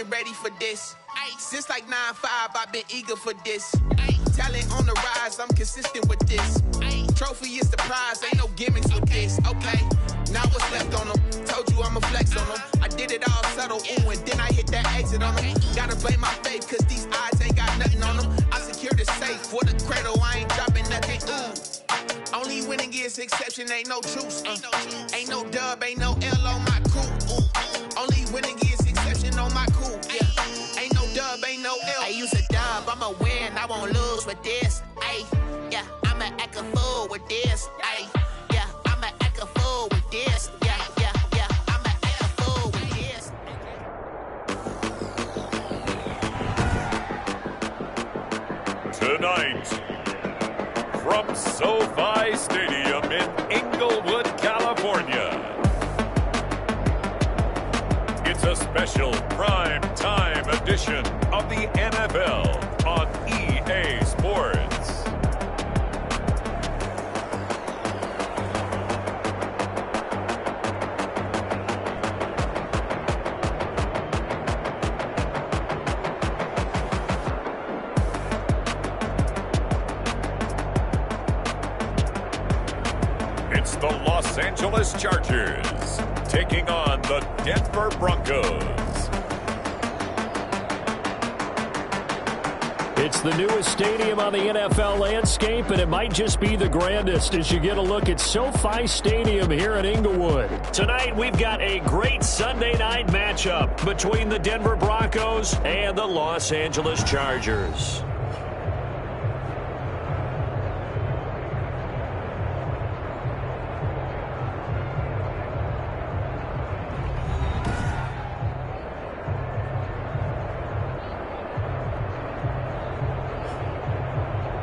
been ready for this. Since like 9-5, I've been eager for this. Talent on the rise, I'm consistent with this. Trophy is the prize, ain't no gimmicks with this. Okay, now what's left on them? Told you I'ma flex on them. I did it all subtle, ooh, and then I hit that exit on them. Gotta blame my faith, cause these odds ain't got nothing on them. I secured the safe for the cradle, I ain't dropping nothing, ooh. Only winning is exception, ain't no truce. Ain't no dub, ain't no L on my crew. Only winning is exception on my crew. Yeah, ain't no dub, ain't no L. I use a dub, I'ma win, I won't lose with this. Ay, yeah, I'ma act a fool with this. Ay, yeah, I'ma act a fool with this. Yeah, yeah, yeah, I'ma act a fool with this. Tonight, from SoFi Stadium in Inglewood, California, it's a special prime time edition of the NFL on EA Sports. It's the Los Angeles Chargers taking on the Denver Broncos. It's the newest stadium on the NFL landscape, and it might just be the grandest as you get a look at SoFi Stadium here in Inglewood. Tonight, we've got a great Sunday night matchup between the Denver Broncos and the Los Angeles Chargers.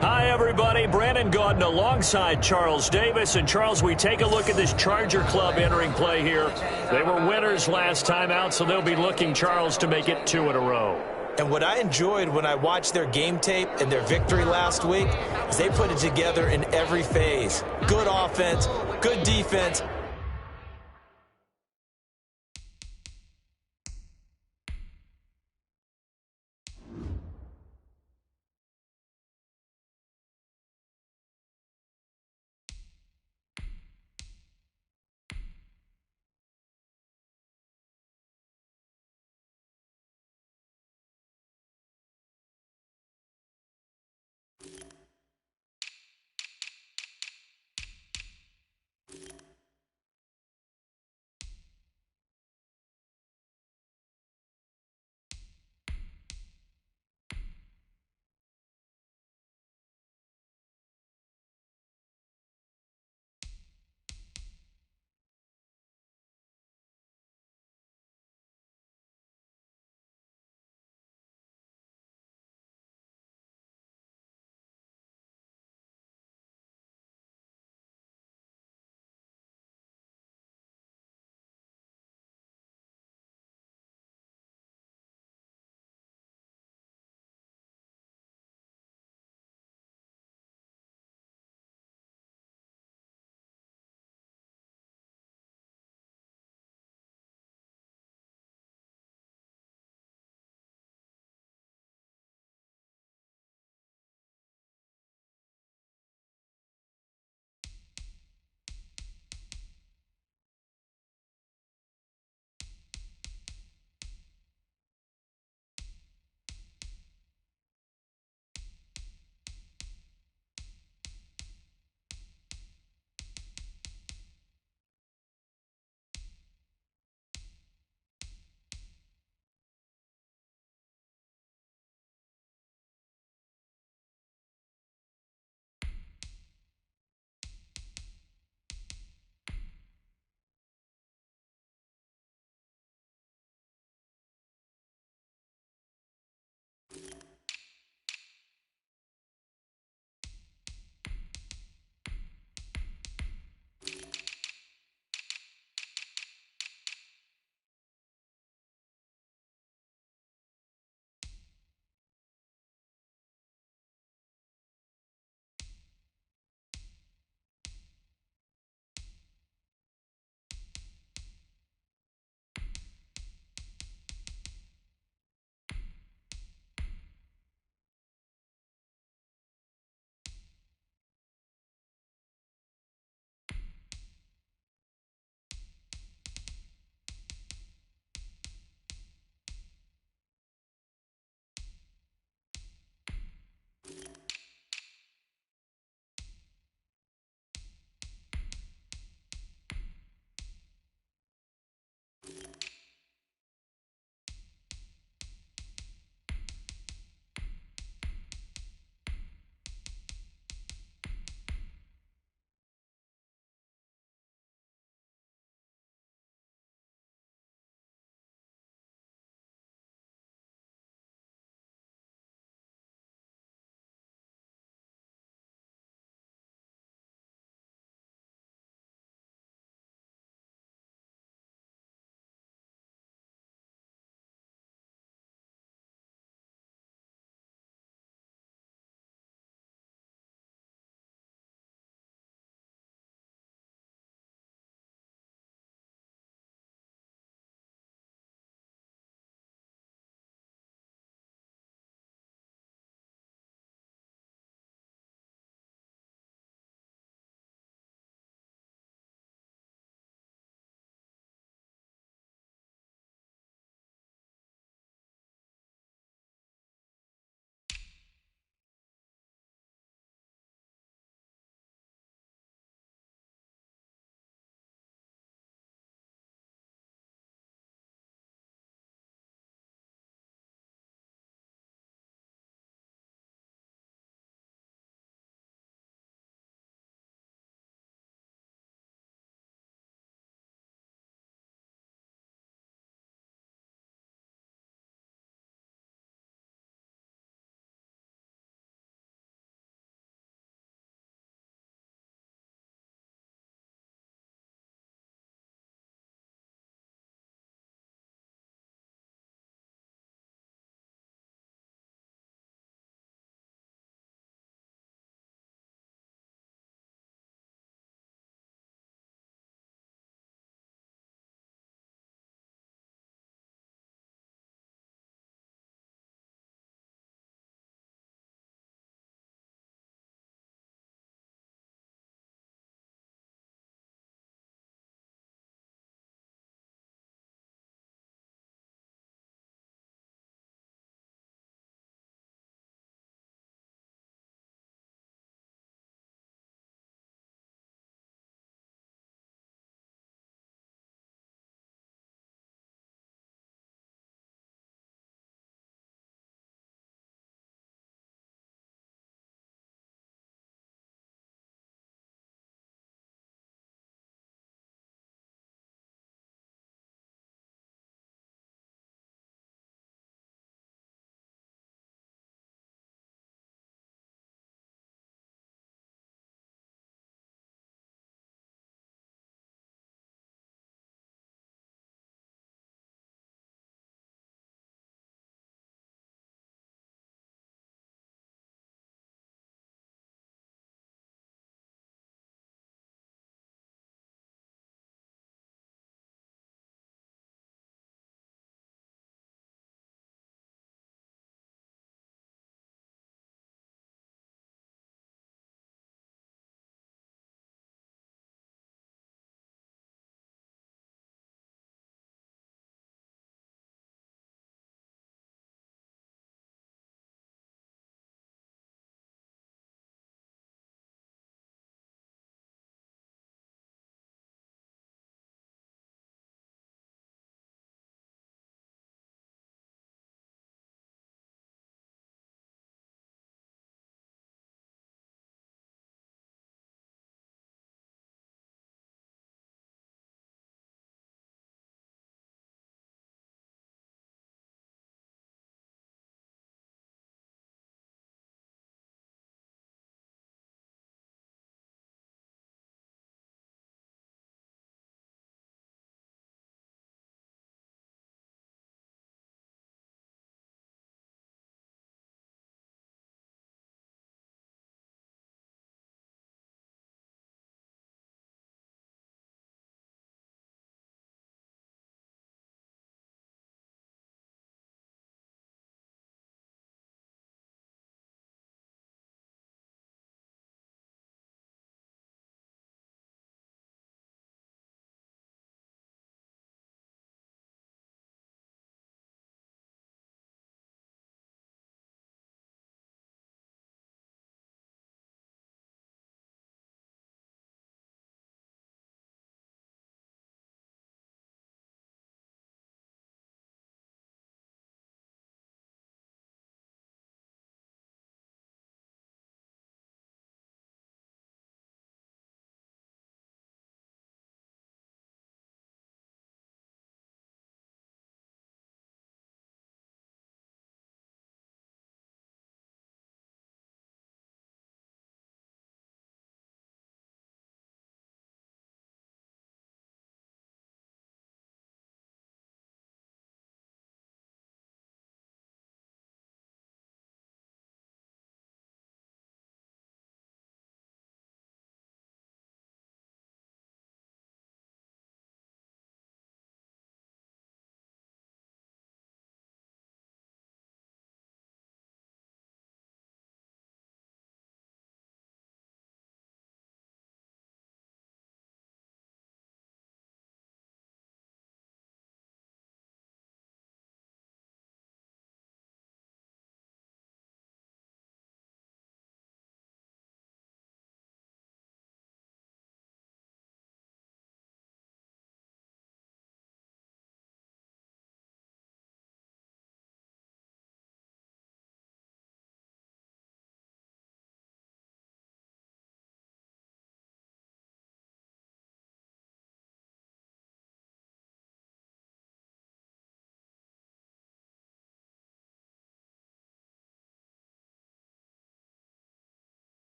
Hi, everybody. Brandon Gaudin alongside Charles Davis. And, Charles, we take a look at this Charger club entering play here. They were winners last time out, so they'll be looking, Charles, to make it 2 in a row. And what I enjoyed when I watched their game tape and their victory last week is they put it together in every phase. Good offense, good defense,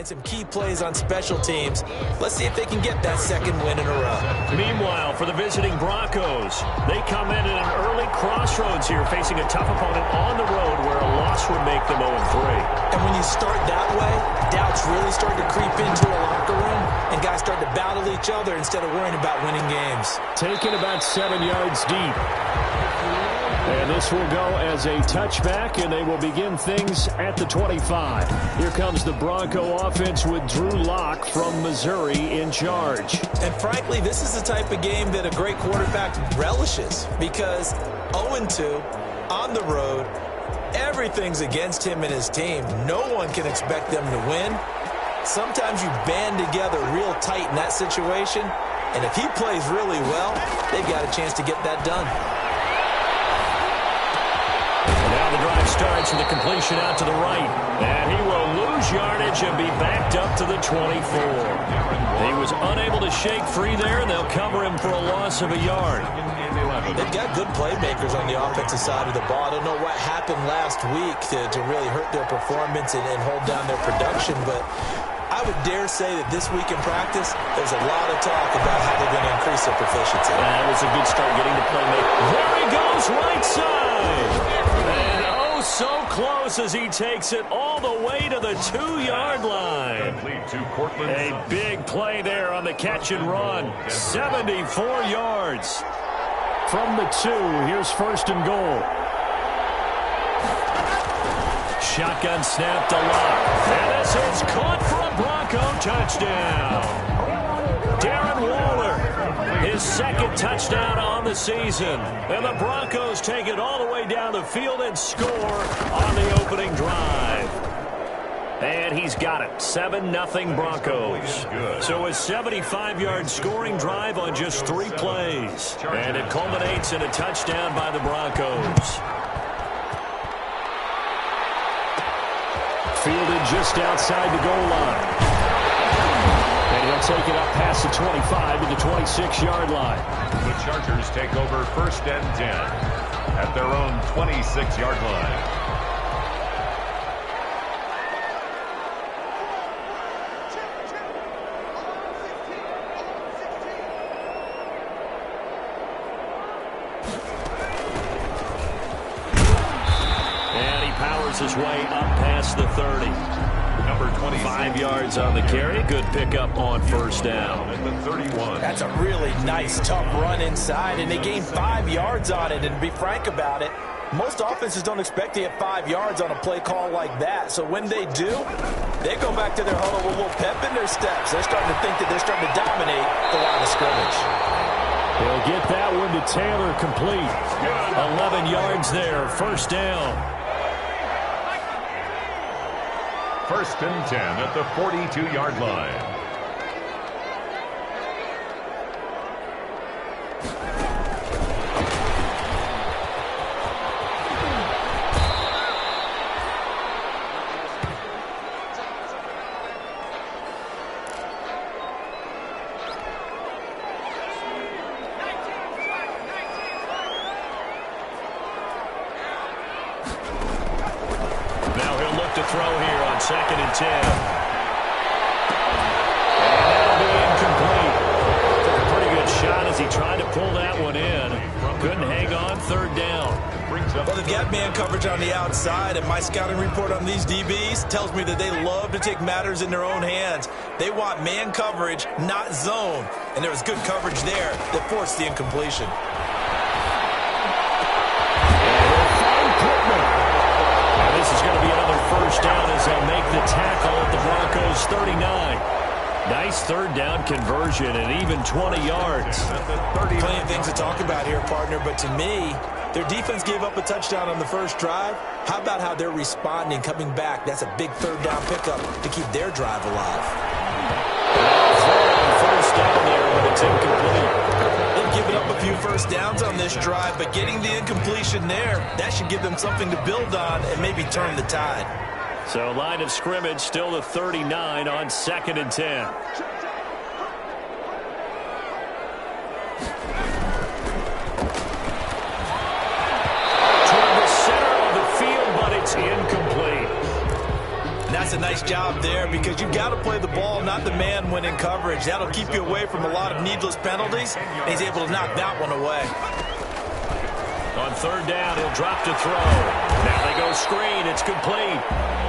and some key plays on special teams. Let's see if they can get that second win in a row. Meanwhile, for the visiting Broncos, they come in at an early crossroads here, facing a tough opponent on the road where a loss would make them 0-3. And when you start that way, doubts really start to creep into a locker room, and guys start to battle each other instead of worrying about winning games. Taken about 7 yards deep. And this will go as a touchback, and they will begin things at the 25. Here comes the Bronco offense with Drew Lock from Missouri in charge. And frankly, this is the type of game that a great quarterback relishes, because 0-2 on the road, everything's against him and his team. No one can expect them to win. Sometimes you band together real tight in that situation, and if he plays really well, they've got a chance to get that done. Now the drive starts with a completion out to the right. And he will lose yardage and be backed up to the 24. He was unable to shake free there, and they'll cover him for a loss of a yard. They've got good playmakers on the offensive side of the ball. I don't know what happened last week to really hurt their performance and hold down their production, but I would dare say that this week in practice, there's a lot of talk about how they're going to increase their proficiency. That was a good start getting the playmaker. There he goes, right side. And oh, so close as he takes it all the way to the 2-yard line. A big play there on the catch and run. 74 yards. From the 2, here's first and goal. Shotgun snap to Lock. And this is caught for a Bronco touchdown. Darren Waller, his second touchdown on the season. And the Broncos take it all the way down the field and score on the opening drive. And he's got it. 7-0 Broncos. So a 75-yard scoring drive on just 3 plays. And it culminates in a touchdown by the Broncos. Fielded just outside the goal line. And he'll take it up past the 25 to the 26-yard line. The Chargers take over first and 10 at their own 26-yard line. His way up past the 30. Number 25 5 yards on the carry. Good pickup on first down. At the 31. That's a really nice, tough run inside, and they gained 5 yards on it. And to be frank about it, most offenses don't expect to get 5 yards on a play call like that. So when they do, they go back to their huddle with a little pep in their steps. They're starting to think that they're starting to dominate the line of scrimmage. They'll get that one to Taylor complete. 11 yards there, first down. First and 10 at the 42-yard line. To throw here on second and 10. And that'll be incomplete. Took a pretty good shot as he tried to pull that one in. Couldn't hang on, third down. Well, they've got man coverage on the outside, and my scouting report on these DBs tells me that they love to take matters in their own hands. They want man coverage, not zone. And there was good coverage there that forced the incompletion. This is going to be another first down as they'll make the tackle at the Broncos 39. Nice third down conversion and even 20 yards. Plenty of things to talk about here, partner, but to me, their defense gave up a touchdown on the first drive. How about how they're responding, coming back? That's a big third down pickup to keep their drive alive. First down there, but it's incomplete. They've given up a few first downs on this drive, but getting the incompletion there, that should give them something to build on and maybe turn the tide. So line of scrimmage still the 39 on second and 10. Toward the center of the field, but it's incomplete. And that's a nice job there because you got to play the ball, not the man when in coverage. That'll keep you away from a lot of needless penalties. And he's able to knock that one away. On third down, he'll drop to throw. Now they go screen. It's complete.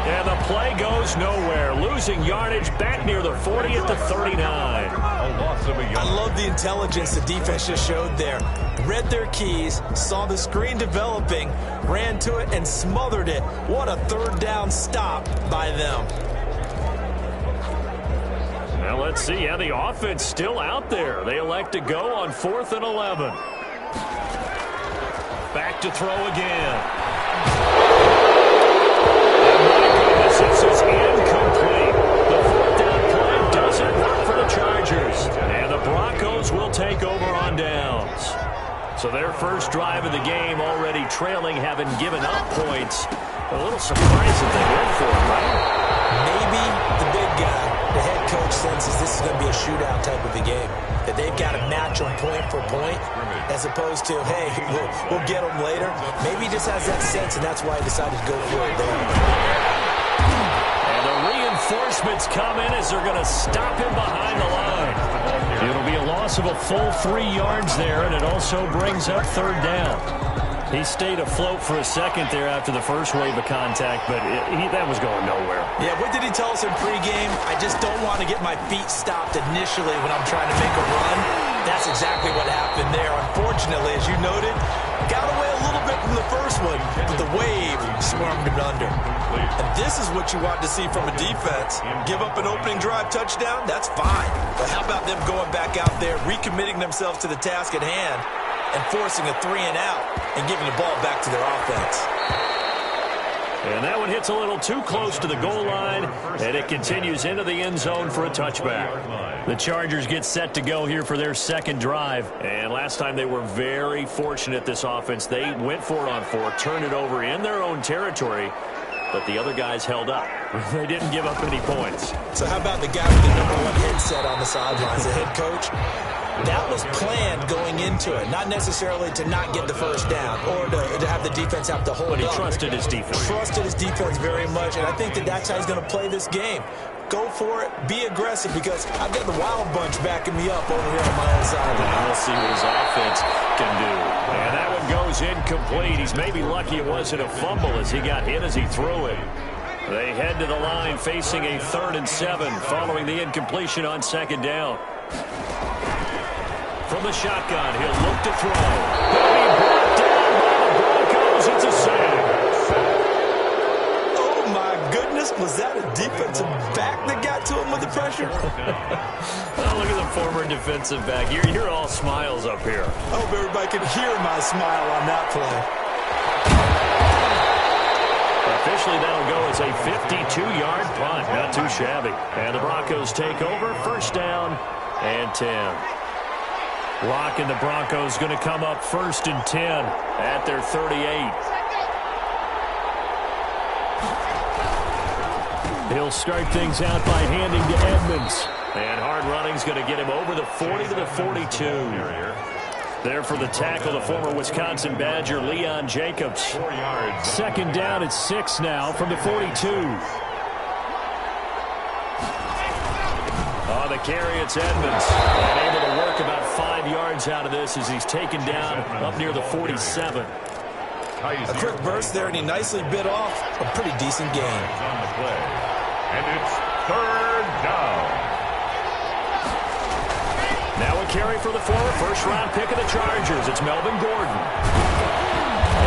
And the play goes nowhere. Losing yardage back near the 40 at the 39. I love the intelligence the defense just showed there. Read their keys, saw the screen developing, ran to it, and smothered it. What a third down stop by them. Now let's see how the offense still out there. They elect to go on 4th and 11. Back to throw again. This is incomplete. The 4th down play doesn't work for the Chargers. And the Broncos will take over on downs. So their first drive of the game already trailing, having given up points. A little surprised that they went for it, right? Maybe the big guy, the head coach, senses this is going to be a shootout type of a game. That they've got to match them point for point as opposed to, hey, we'll get them later. Maybe he just has that sense, and that's why he decided to go for it there. And the reinforcements come in as they're going to stop him behind the line. It'll be a loss of a full 3 yards there, and it also brings up third down. He stayed afloat for a second there after the first wave of contact, but that was going nowhere. Yeah, what did he tell us in pregame? I just don't want to get my feet stopped initially when I'm trying to make a run. That's exactly what happened there. Unfortunately, as you noted, got away a little bit from the first one, but the wave swarmed him under. And this is what you want to see from a defense. Give up an opening drive touchdown, that's fine. But how about them going back out there, recommitting themselves to the task at hand, and forcing a 3-and-out and giving the ball back to their offense. And that one hits a little too close to the goal line, and it continues into the end zone for a touchback. The Chargers get set to go here for their second drive. And last time they were very fortunate, this offense. They went for it on 4, turned it over in their own territory, but the other guys held up. They didn't give up any points. So how about the guy with the #1 headset on the sidelines, the head coach? That was planned going into it, not necessarily to not get the first down or to have the defense have to hold But he up. trusted his defense. Trusted his defense very much, and I think that's how he's going to play this game. Go for it, be aggressive, because I've got the wild bunch backing me up over here on my own side. We'll see what his offense can do. And that one goes incomplete. He's maybe lucky it wasn't a fumble as he got hit as he threw it. They head to the line facing a 3rd and 7 following the incompletion on second down. From the shotgun, he'll look to throw. He'll be brought down by the Broncos. It's a sack. Oh, my goodness. Was that a defensive back that got to him with the pressure? Oh, look at the former defensive back. You're all smiles up here. I hope everybody can hear my smile on that play. Officially, that'll go as a 52-yard punt. Not too shabby. And the Broncos take over. First down and 10. Lock and the Broncos going to come up 1st and 10 at their 38. He'll start things out by handing to Edmonds. And hard running's going to get him over the 40 to the 42. There for the tackle, the former Wisconsin Badger, Leon Jacobs. 4 yards. Second down at 6 now from the 42. On the carry, it's Edmonds. And able to work about 5 yards out of this as he's taken down up near the 47. A quick burst there, and he nicely bit off a pretty decent gain. On the play. And it's 3rd down. Now a carry for the former first-round pick of the Chargers. It's Melvin Gordon.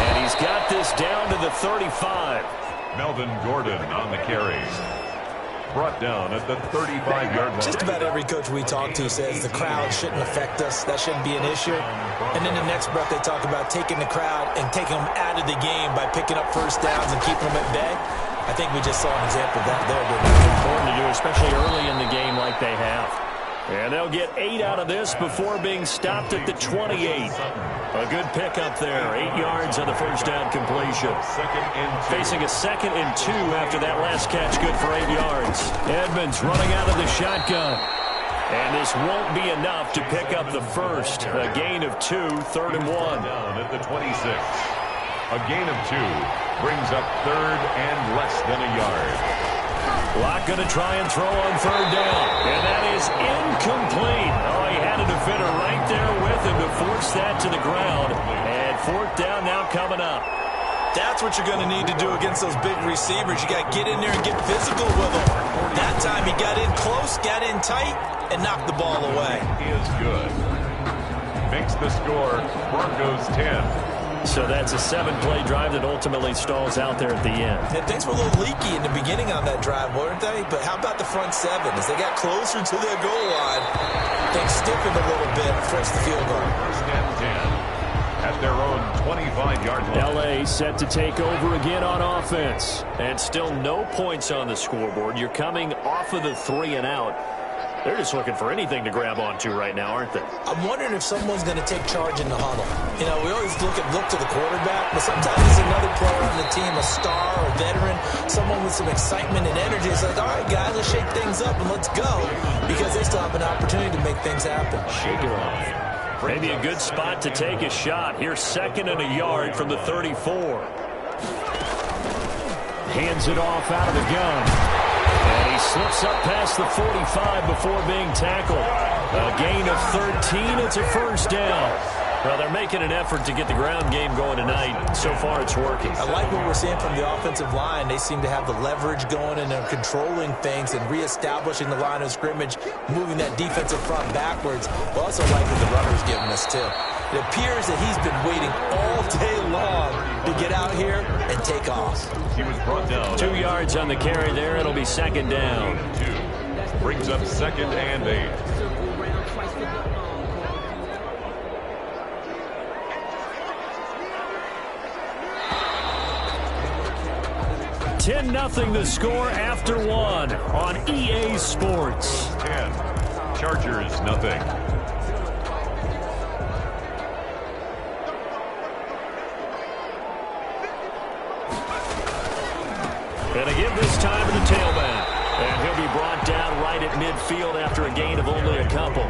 And he's got this down to the 35. Melvin Gordon on the carry. Brought down at the 35-yard line. Just about every coach we talk to says the crowd shouldn't affect us. That shouldn't be an issue. And in the next breath, they talk about taking the crowd and taking them out of the game by picking up first downs and keeping them at bay. I think we just saw an example of that there. It's important to do, especially early in the game like they have. And they'll get 8 out of this before being stopped at the 28. A good pickup there. 8 yards on the first down completion. Facing a 2nd and 2 after that last catch, good for 8 yards. Edmonds running out of the shotgun. And this won't be enough to pick up the first. A gain of 2, 3rd and 1. Down at the 26. A gain of 2 brings up 3rd and less than a yard. Locke going to try and throw on third down. And that is incomplete. Oh, he had a defender right there with him to force that to the ground. And fourth down now coming up. That's what you're going to need to do against those big receivers. You got to get in there and get physical with them. That time he got in close, got in tight, and knocked the ball away. He is good. Makes the score Broncos 10. So that's a 7-play drive that ultimately stalls out there at the end. And things were a little leaky in the beginning on that drive, weren't they? But how about the front seven? As they got closer to their goal line, things stiffened a little bit, forced the field goal. First and 10 at their own 25-yard line. L.A. set to take over again on offense. And still no points on the scoreboard. You're coming off of the 3 and out. They're just looking for anything to grab onto right now, aren't they? I'm wondering if someone's going to take charge in the huddle. You know, we always look to the quarterback, but sometimes it's another player on the team, a star or a veteran, someone with some excitement and energy. It's like, all right, guys, let's shake things up and let's go, because they still have an opportunity to make things happen. Shake it off. Maybe a good spot to take a shot. Here's 2nd and a yard from the 34. Hands it off out of the gun. And he slips up past the 45 before being tackled. A gain of 13. It's a first down. Well, they're making an effort to get the ground game going tonight. So far, it's working. I like what we're seeing from the offensive line. They seem to have the leverage going, and they're controlling things and reestablishing the line of scrimmage, moving that defensive front backwards. I also like what the runner's giving us, too. It appears that he's been waiting all day long to get out here and take off. He was brought down. 2 yards on the carry there. It'll be 2nd down. 2. Brings up 2nd and 8. 10-0 the score after 1 on EA Sports. 10. Chargers, nothing. And a give this time to the tailback. And he'll be brought down right at midfield after a gain of only a couple.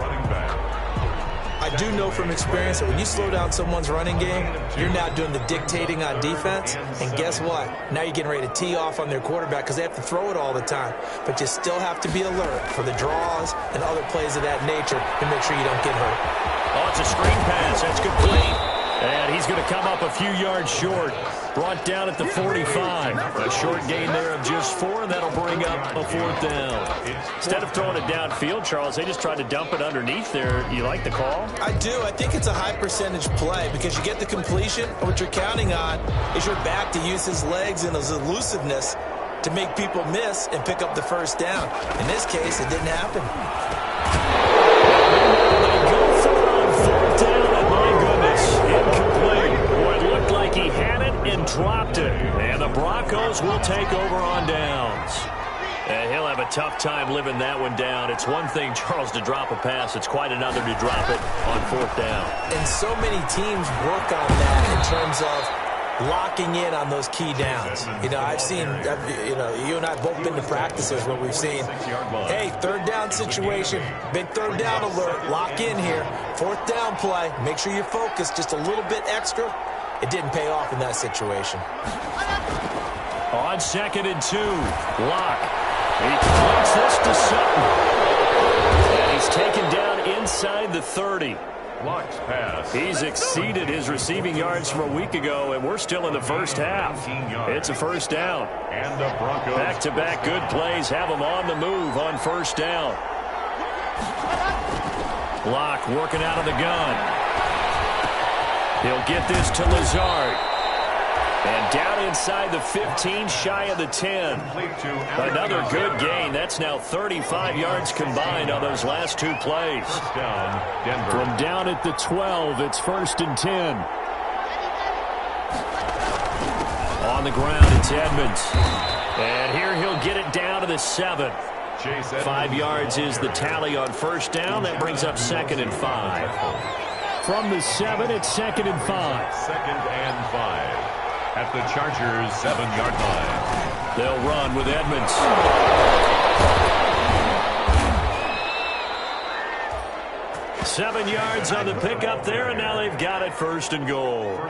I do know from experience that when you slow down someone's running game, you're now doing the dictating on defense. And guess what? Now you're getting ready to tee off on their quarterback because they have to throw it all the time. But you still have to be alert for the draws and other plays of that nature to make sure you don't get hurt. Oh, it's a screen pass. That's complete. And he's going to come up a few yards short. Brought down at the 45. A short gain there of just 4. That'll bring up a 4th down. Instead of throwing it downfield, Charles, they just tried to dump it underneath there. You like the call? I do. I think it's a high percentage play because you get the completion. What you're counting on is your back to use his legs and his elusiveness to make people miss and pick up the first down. In this case, it didn't happen. They go for it on 4th down, and my goodness, incomplete. Boy, it looked like he had it and dropped it. And the Broncos will take over on downs. And he'll have a tough time living that one down. It's one thing, Charles, to drop a pass. It's quite another to drop it on 4th down. And so many teams work on that in terms of locking in on those key downs. You know, I've seen, you and I have both been to practices where we've seen, hey, 3rd down situation, big 3rd down alert, lock in here, 4th down play, make sure you're focused just a little bit extra. It didn't pay off in that situation. On 2nd and 2, Locke. He flips this to Sutton. And he's taken down inside the 30. Locke's pass. He's exceeded his receiving yards from a week ago, and we're still in the first half. It's a first down. And the Broncos. Back-to-back good plays have them on the move on first down. Locke working out of the gun. He'll get this to Lazard. And down inside the 15, shy of the 10. Another good gain. That's now 35 yards combined on those last 2 plays. First down, Denver. From down at the 12, it's 1st and 10. On the ground, it's Edmonds. And here he'll get it down to the 7. 5 yards is the tally on first down. That brings up 2nd and 5. From the 7, it's 2nd and 5. 2nd and 5. At the Chargers' 7-yard line. They'll run with Edmonds. 7 yards on the pickup there, and now they've got it 1st and goal.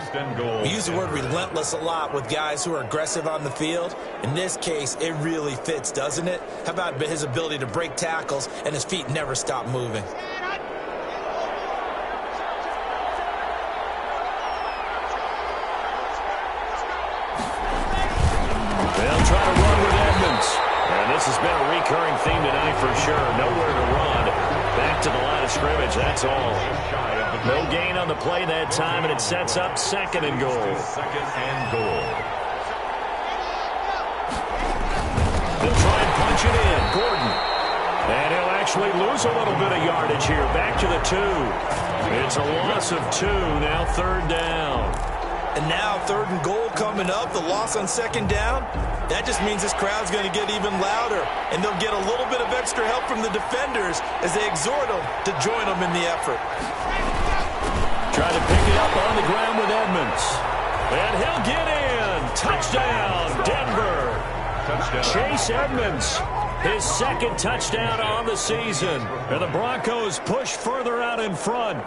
We use the word relentless a lot with guys who are aggressive on the field. In this case, it really fits, doesn't it? How about his ability to break tackles and his feet never stop moving? They'll try to run with Edmonds. And this has been a recurring theme tonight for sure. Nowhere to run. Back to the line of scrimmage, that's all. No gain on the play that time, and it sets up 2nd and goal. 2nd and goal. They'll try and punch it in. Gordon. And he'll actually lose a little bit of yardage here. Back to the 2. It's a loss of 2. Now 3rd down. And now 3rd and goal coming up. The loss on 2nd down. That just means this crowd's going to get even louder. And they'll get a little bit of extra help from the defenders as they exhort them to join them in the effort. Try to pick it up on the ground with Edmonds. And he'll get in. Touchdown, Denver. Touchdown. Chase Edmonds, his 2nd touchdown on the season. And the Broncos push further out in front.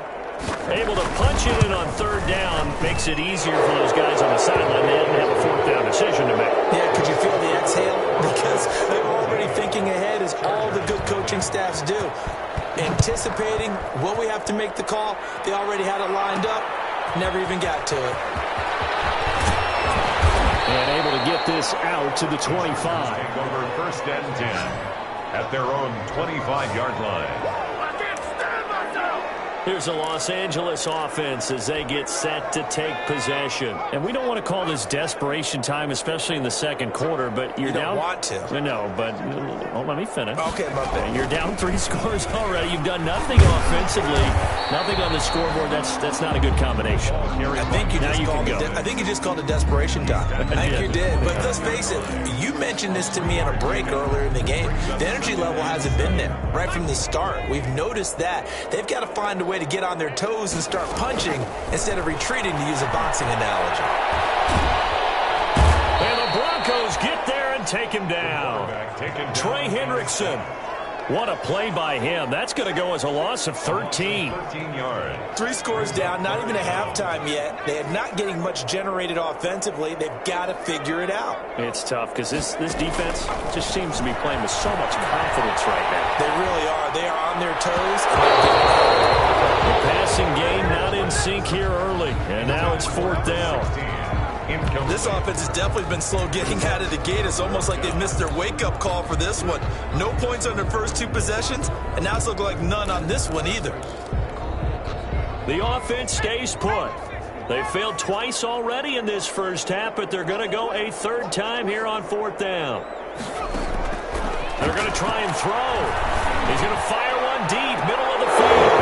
Able to punch it in on 3rd down. Makes it easier for those guys on the sideline. They didn't have a 4th down decision to make. Yeah, could you feel the exhale? Because they're already thinking ahead, as all the good coaching staffs do. Anticipating what we have to make the call. They already had it lined up. Never even got to it. And able to get this out to the 25. Take over 1st and 10 at their own 25-yard line. Here's a Los Angeles offense as they get set to take possession. And we don't want to call this desperation time, especially in the 2nd quarter, but you're down. You don't want to. No, but let me finish. Okay, my bad. You're down 3 scores already. You've done nothing offensively, nothing on the scoreboard. That's not a good combination. I think you just called it desperation time. I think you did. But let's face it, you mentioned this to me in a break earlier in the game. The energy level hasn't been there right from the start. We've noticed that. They've got to find a way to get on their toes and start punching instead of retreating, to use a boxing analogy. And the Broncos get there and take him down. Trey Hendrickson. What a play by him. That's going to go as a loss of 13. 13 yards. 3 scores down, not even a halftime yet. They are not getting much generated offensively. They've got to figure it out. It's tough because this defense just seems to be playing with so much confidence right now. They really are. They are on their toes. The passing game not in sync here early. And now it's 4th down. This offense has definitely been slow getting out of the gate. It's almost like they've missed their wake-up call for this one. No points on their first 2 possessions, and now it's looking like none on this one either. The offense stays put. They failed twice already in this first half, but they're going to go a 3rd time here on 4th down. They're going to try and throw. He's going to fire one deep, middle of the field.